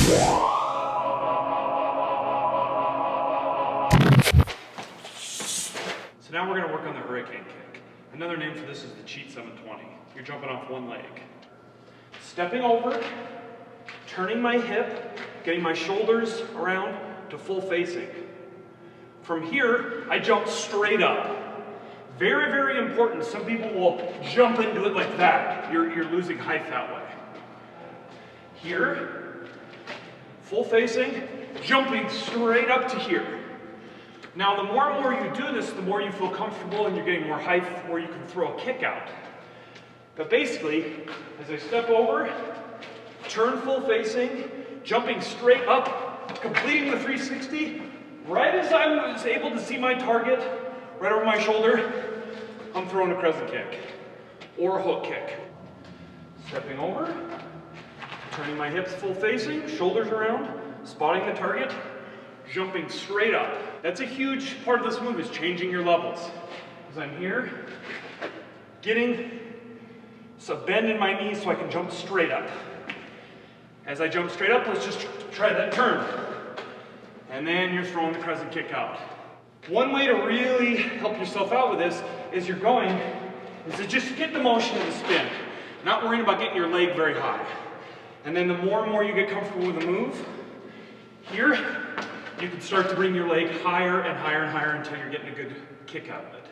So now we're going to work on the hurricane kick. Another name for this is the cheat 720. You're jumping off one leg. Stepping over, turning my hip, getting my shoulders around to full facing. From here, I jump straight up. Very, very important. Some people will jump into it like that. You're losing height that way. Here, full facing, jumping straight up to here. Now, the more and more you do this, the more you feel comfortable and you're getting more height where you can throw a kick out. But basically, as I step over, turn full facing, jumping straight up, completing the 360, right as I was able to see my target, right over my shoulder, I'm throwing a crescent kick or a hook kick. Stepping over, turning my hips full facing, shoulders around, spotting the target, jumping straight up. That's a huge part of this move, is changing your levels. As I'm here, getting a bend in my knees so I can jump straight up. As I jump straight up, let's just try that turn. And then you're throwing the crescent kick out. One way to really help yourself out with this is to just get the motion of the spin. Not worrying about getting your leg very high. And then the more and more you get comfortable with the move, here, you can start to bring your leg higher and higher and higher until you're getting a good kick out of it.